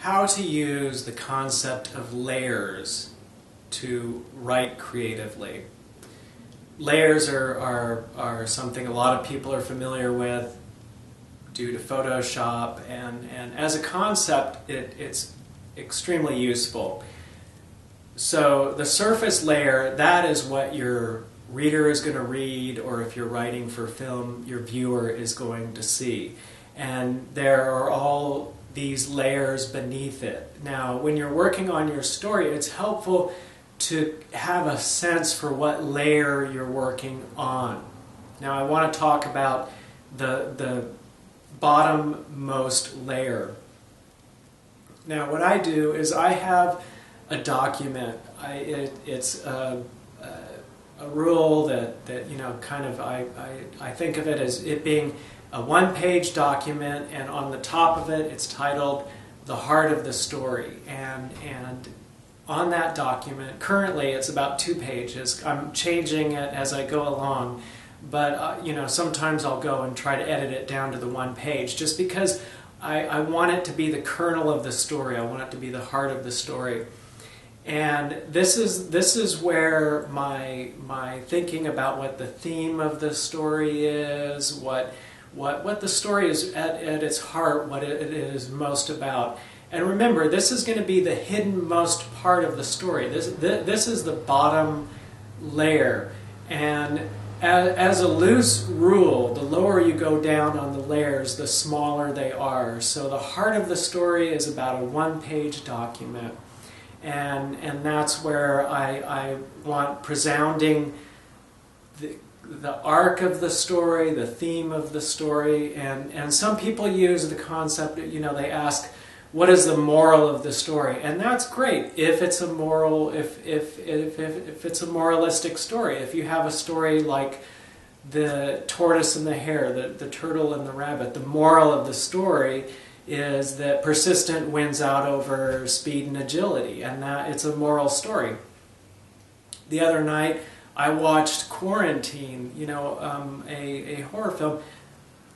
how to use the concept of layers to write creatively. Layers are something a lot of people are familiar with due to Photoshop, and as a concept it's extremely useful. So the surface layer, that is what your reader is going to read, or if you're writing for film, your viewer is going to see. And there are all these layers beneath it. Now, when you're working on your story, it's helpful to have a sense for what layer you're working on. Now, I want to talk about the bottommost layer. Now, what I do is I have a document. It's a rule that you know, kind of I think of it as it being a one-page document, and on the top of it, it's titled "The Heart of the Story." And on that document, currently it's about 2 pages. I'm changing it as I go along, but you know, sometimes I'll go and try to edit it down to the 1 page, just because I want it to be the kernel of the story. I want it to be the heart of the story. And this is where my thinking about what the theme of the story is, what the story is at its heart, what it is most about. And remember, this is going to be the hidden-most part of the story. This is the bottom layer. And as a loose rule, the lower you go down on the layers, the smaller they are. So the heart of the story is about a 1-page document. And that's where I want resounding the arc of the story, the theme of the story, and some people use the concept, you know, they ask, what is the moral of the story? And that's great if it's a moral, if it's a moralistic story. If you have a story like the tortoise and the hare, the turtle and the rabbit, the moral of the story is that persistent wins out over speed and agility, and that it's a moral story. The other night I watched Quarantine, you know, a horror film.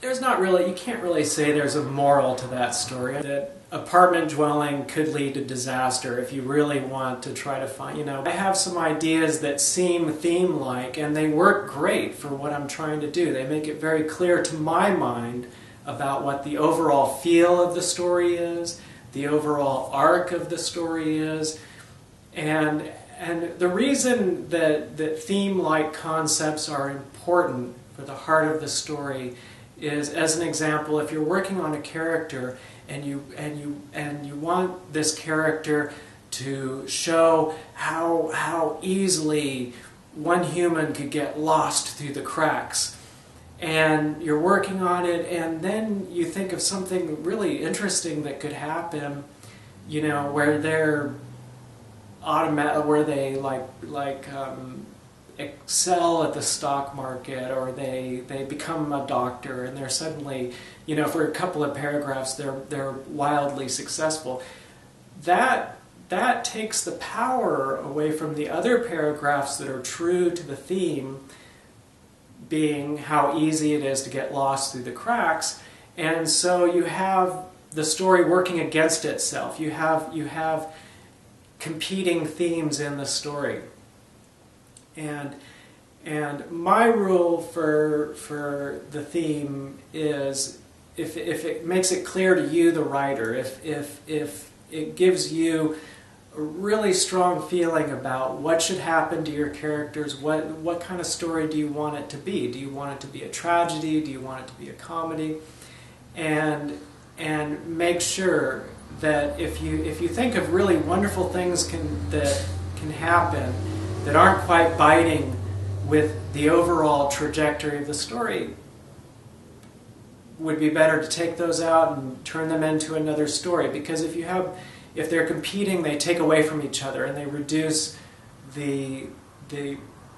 There's not really, you can't really say there's a moral to that story. That apartment dwelling could lead to disaster if you really want to try to find, you know. I have some ideas that seem theme-like, and they work great for what I'm trying to do. They make it very clear to my mind about what the overall feel of the story is, the overall arc of the story is, and the reason that theme-like concepts are important for the heart of the story is, as an example, if you're working on a character and you want this character to show how easily one human could get lost through the cracks, and you're working on it, and then you think of something really interesting that could happen, you know, where they're where they excel at the stock market, or they become a doctor, and they're suddenly, you know, for a couple of paragraphs they're wildly successful. That takes the power away from the other paragraphs that are true to the theme, being how easy it is to get lost through the cracks. And so you have the story working against itself. You have competing themes in the story. And my rule for the theme is, if it makes it clear to you, the writer, if it gives you a really strong feeling about what should happen to your characters, what kind of story do you want it to be? Do you want it to be a tragedy? Do you want it to be a comedy? And make sure that if you think of really wonderful things that can happen that aren't quite biting with the overall trajectory of the story, would be better to take those out and turn them into another story. Because if they're competing, they take away from each other, and they reduce the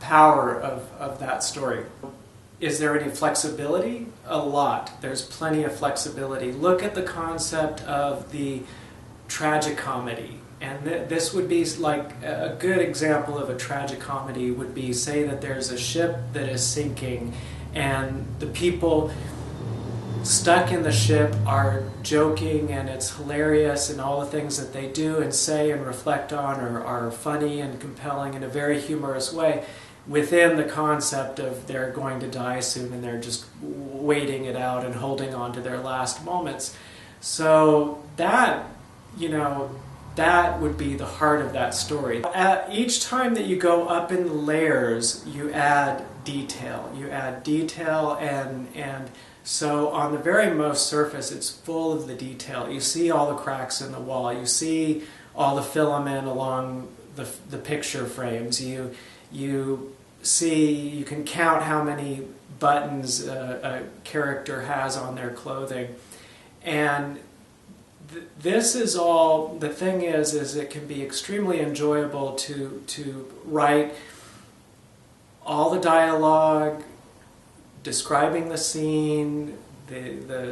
power of that story. Is there any flexibility? A lot. There's plenty of flexibility. Look at the concept of the tragicomedy. And this would be like a good example of a tragicomedy would be, say that there's a ship that is sinking, and the people stuck in the ship are joking, and it's hilarious, and all the things that they do and say and reflect on are funny and compelling in a very humorous way, within the concept of they're going to die soon and they're just waiting it out and holding on to their last moments. So that, that would be the heart of that story. Each time that you go up in layers, you add detail. You add detail, and so on the very most surface, it's full of the detail. You see all the cracks in the wall. You see all the filament along the picture frames. You see, you can count how many buttons a character has on their clothing. And this is all, the thing is it can be extremely enjoyable to write all the dialogue, describing the scene,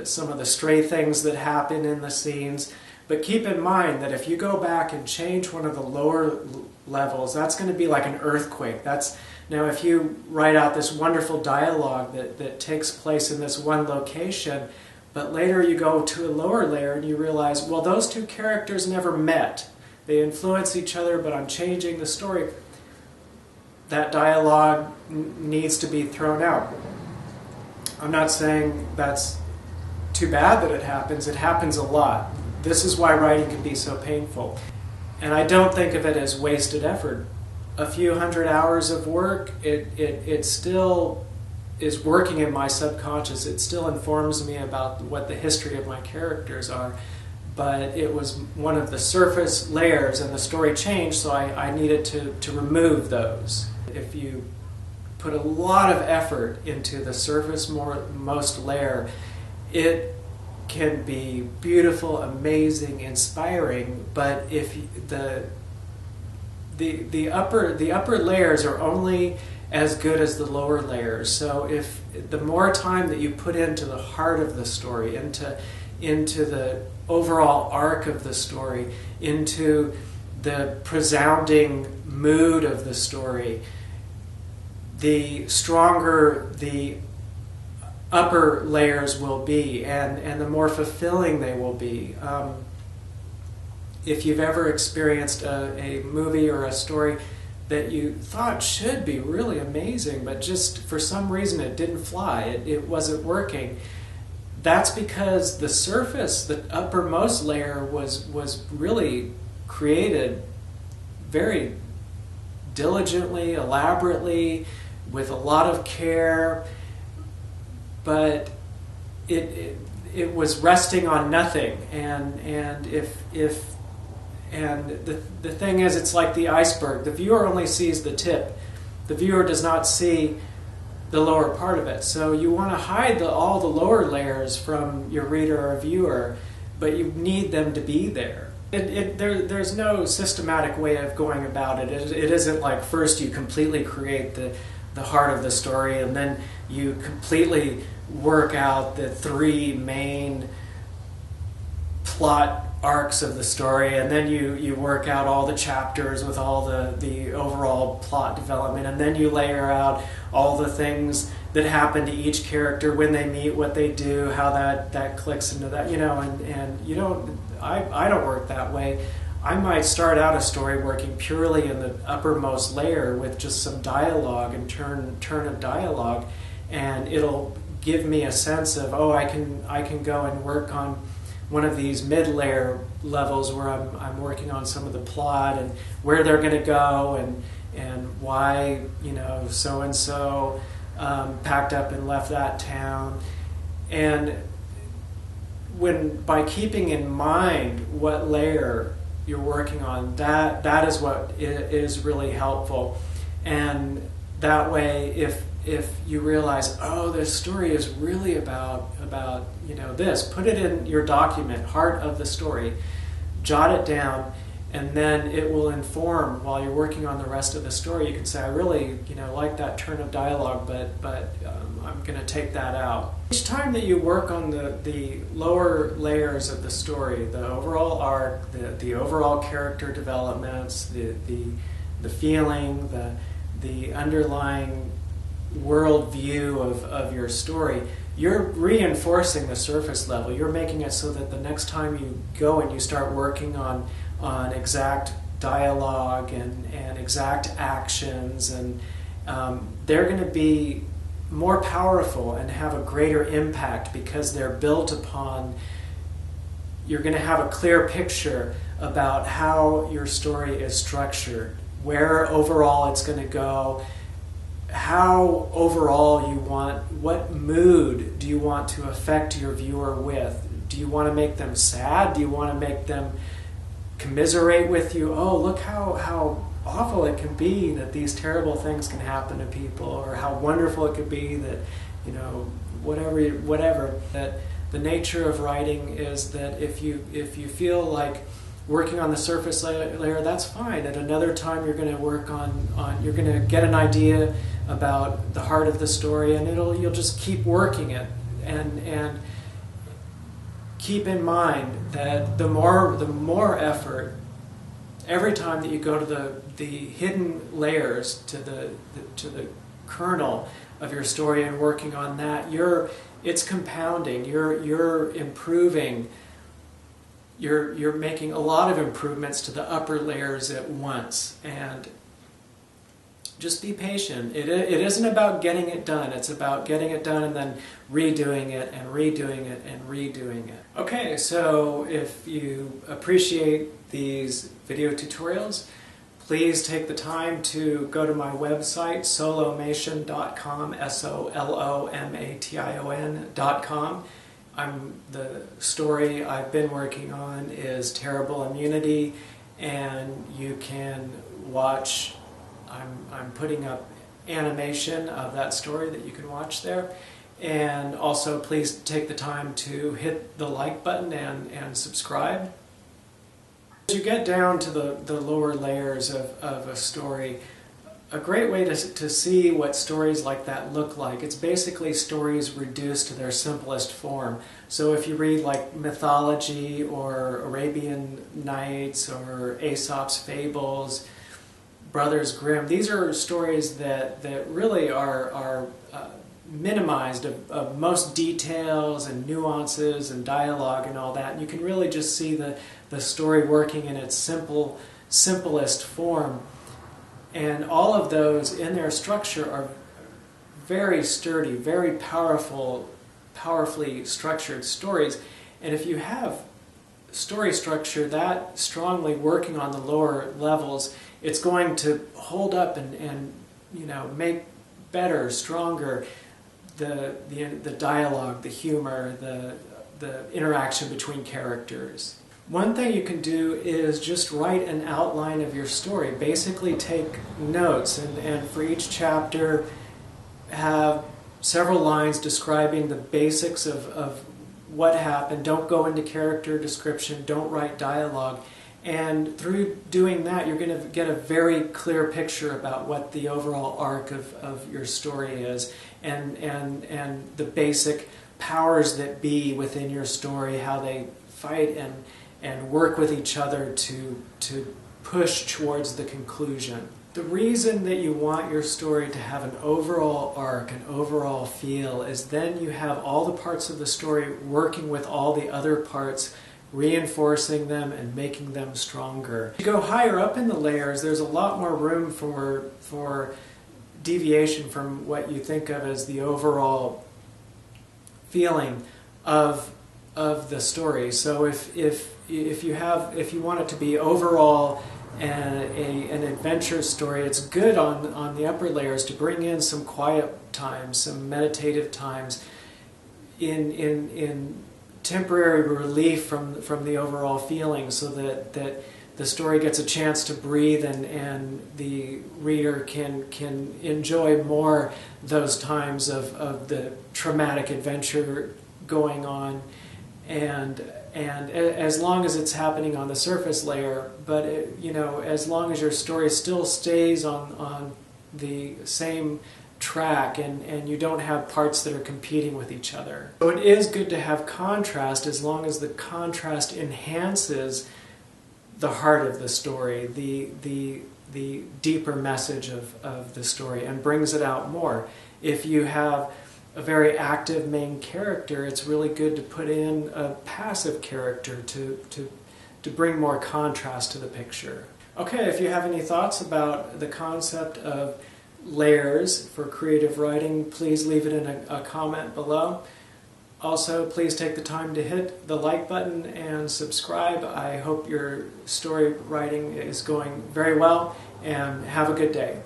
some of the stray things that happen in the scenes. But keep in mind that if you go back and change one of the lower levels, that's going to be like an earthquake. Now if you write out this wonderful dialogue that takes place in this one location, but later you go to a lower layer and you realize, well, those two characters never met. They influence each other, but I'm changing the story. That dialogue needs to be thrown out. I'm not saying that's too bad that it happens. It happens a lot. This is why writing can be so painful. And I don't think of it as wasted effort. A few hundred hours of work, it still is working in my subconscious. It still informs me about what the history of my characters are. But it was one of the surface layers, and the story changed, so I needed to remove those. If you put a lot of effort into the surface most layer, it can be beautiful, amazing, inspiring. But if the upper layers are only as good as the lower layers. So if the more time that you put into the heart of the story, into the overall arc of the story, into the resounding mood of the story, the stronger the upper layers will be, and the more fulfilling they will be. If you've ever experienced a movie or a story that you thought should be really amazing, but just for some reason it didn't fly, it wasn't working, that's because the surface, the uppermost layer, was really created very diligently, elaborately, with a lot of care, but it was resting on nothing. And the thing is, it's like the iceberg. The viewer only sees the tip. The viewer does not see the lower part of it. So you want to hide all the lower layers from your reader or viewer, but you need them to be there. There's no systematic way of going about it. It isn't like first you completely create the heart of the story, and then you completely work out the three main plot arcs of the story, and then you work out all the chapters with all the overall plot development, and then you layer out all the things that happen to each character when they meet, what they do, how that clicks into that, and you don't, I don't work that way. I might start out a story working purely in the uppermost layer with just some dialogue and turn of dialogue, and it'll give me a sense of, oh, I can go and work on one of these mid-layer levels where I'm working on some of the plot and where they're going to go and why, so-and-so packed up and left that town. And by keeping in mind what layer you're working on, that is what is really helpful. And that way, if you realize, oh, this story is really about this, put it in your document, heart of the story, jot it down, and then it will inform while you're working on the rest of the story. You can say, I really like that turn of dialogue, but I'm going to take that out. Each time that you work on the lower layers of the story, the overall arc, the overall character developments, the feeling, the underlying world view of your story, you're reinforcing the surface level. You're making it so that the next time you go and you start working on exact dialogue and exact actions, and they're going to be more powerful and have a greater impact because they're built upon. You're going to have a clear picture about how your story is structured, where overall it's going to go, how overall you want, what mood do you want to affect your viewer with? Do you want to make them sad? Do you want to make them commiserate with you? Oh, look how awful it can be that these terrible things can happen to people, or how wonderful it could be that, you know, whatever. That the nature of writing is that if you feel like working on the surface layer, that's fine. At another time, you're going to work on you're going to get an idea about the heart of the story, and you'll just keep working it, and keep in mind that the more effort, every time that you go to the hidden layers, to the kernel of your story and working on that, it's compounding. You're improving. You're making a lot of improvements to the upper layers at once, and just be patient. It isn't about getting it done. It's about getting it done and then redoing it and redoing it and redoing it. Okay, so if you appreciate these video tutorials, please take the time to go to my website, solomation.com, solomation.com. The story I've been working on is Terrible Immunity, and you can watch. I'm putting up animation of that story that you can watch there. And also, please take the time to hit the like button and subscribe. As you get down to the lower layers of a story, a great way to see what stories like that look like, it's basically stories reduced to their simplest form. So if you read like mythology or Arabian Nights or Aesop's Fables, Brothers Grimm, these are stories that really are minimized of most details and nuances and dialogue and all that. And you can really just see the story working in its simplest form. And all of those in their structure are very sturdy, very powerfully structured stories. And if you have story structure that strongly working on the lower levels, it's going to hold up and you know, make better, stronger the dialogue, the humor, the interaction between characters. One thing you can do is just write an outline of your story. Basically take notes, and for each chapter have several lines describing the basics of what happened. Don't go into character description, don't write dialogue. And through doing that, you're going to get a very clear picture about what the overall arc of your story is, and the basic powers that be within your story, how they fight and work with each other to push towards the conclusion. The reason that you want your story to have an overall arc, an overall feel, is then you have all the parts of the story working with all the other parts, reinforcing them and making them stronger. As you go higher up in the layers, there's a lot more room for deviation from what you think of as the overall feeling of the story. So if you want it to be overall an adventure story, it's good on the upper layers to bring in some quiet times, some meditative times, in temporary relief from the overall feeling, so that the story gets a chance to breathe and the reader can enjoy more those times of the traumatic adventure going on, and as long as it's happening on the surface layer, but as long as your story still stays on the same track and you don't have parts that are competing with each other. So it is good to have contrast, as long as the contrast enhances the heart of the story, the deeper message of the story, and brings it out more. If you have a very active main character, it's really good to put in a passive character to bring more contrast to the picture. Okay, if you have any thoughts about the concept of layers for creative writing, please leave it in a comment below. Also, please take the time to hit the like button and subscribe. I hope your story writing is going very well, and have a good day.